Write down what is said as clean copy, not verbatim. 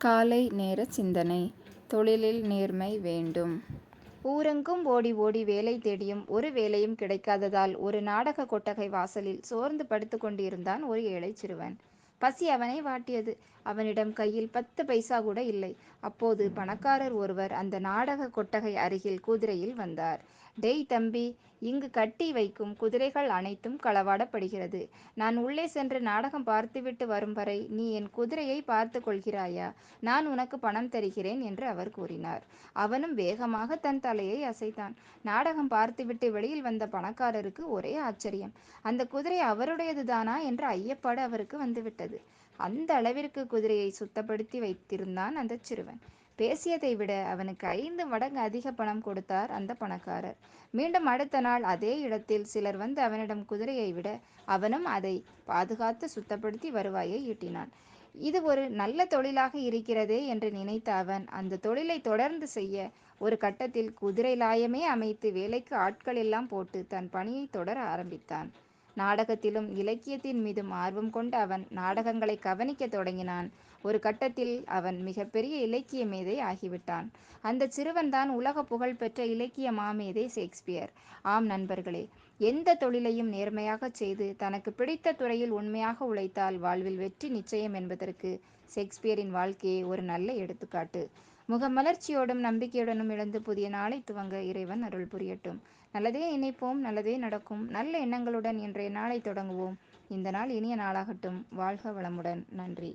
காலை நேர சிந்தனை. தொழிலில் நேர்மை வேண்டும். ஊரெங்கும் ஓடி ஓடி வேலை தேடியும் ஒரு வேலையும் கிடைக்காததால் ஒரு நாடக கொட்டகை வாசலில் சோர்ந்து படுத்து கொண்டிருந்தான் ஒரு ஏழைச் சிறுவன். பசி அவனை வாட்டியது. அவனிடம் கையில் 10 பைசா கூட இல்லை. அப்போது பணக்காரர் ஒருவர் அந்த நாடக கொட்டகை அருகில் குதிரையில் வந்தார். "டேய் தம்பி, இங்கு கட்டி வைக்கும் குதிரைகள் அனைத்தும் களவாடப்படுகிறது. நான் உள்ளே சென்று நாடகம் பார்த்துவிட்டு வரும் வரை நீ என் குதிரையை பார்த்து கொள்கிறாயா? நான் உனக்கு பணம் தருகிறேன்" என்று அவர் கூறினார். அவனும் வேகமாக தன் தலையை அசைத்தான். நாடகம் பார்த்துவிட்டு வெளியில் வந்த பணக்காரருக்கு ஒரே ஆச்சரியம். அந்த குதிரை அவருடையதுதானா என்ற ஐயப்பாடு அவருக்கு வந்துவிட்டது. அந்த அளவிற்கு குதிரையை சுத்தப்படுத்தி வைத்திருந்தான் அந்த சிறுவன். பேசியதை விட அவனுக்கு 5 மடங்கு அதிக பணம் கொடுத்தார் அந்த பணக்காரர். மீண்டும் அடுத்த நாள் அதே இடத்தில் சிலர் வந்து அவனிடம் குதிரையை விட அவனும் அதை பாதுகாத்து சுத்தப்படுத்தி வருவாயை ஈட்டினான். இது ஒரு நல்ல தொழிலாக இருக்கிறதே என்று நினைத்த அவன் அந்த தொழிலை தொடர்ந்து செய்ய ஒரு கட்டத்தில் குதிரை லாயமே அமைத்து வேலைக்கு ஆட்கள் எல்லாம் போட்டு தன் பணியை தொடர ஆரம்பித்தான். நாடகத்திலும் இலக்கியத்தின் மீதும் ஆர்வம் கொண்ட அவன் நாடகங்களை கவனிக்க தொடங்கினான். ஒரு கட்டத்தில் அவன் மிகப்பெரிய இலக்கிய மேதை ஆகிவிட்டான். அந்த சிறுவன்தான் உலக புகழ் பெற்ற இலக்கிய மாமேதை ஷேக்ஸ்பியர். ஆம் நண்பர்களே, எந்த தொழிலையும் நேர்மையாகச் செய்து தனக்கு பிடித்த துறையில் உண்மையாக உழைத்தால் வாழ்வில் வெற்றி நிச்சயம் என்பதற்கு ஷேக்ஸ்பியரின் வாழ்க்கையே ஒரு நல்ல எடுத்துக்காட்டு. முகமலர்ச்சியோடும் நம்பிக்கையுடனும் எழுந்து புதிய நாளை துவங்க இறைவன் அருள் புரியட்டும். நல்லதே நினைப்போம், நல்லதே நடக்கும். நல்ல எண்ணங்களுடன் இன்றைய நாளை தொடங்குவோம். இந்த நாள் இனிய நாளாகட்டும். வாழ்க வளமுடன். நன்றி.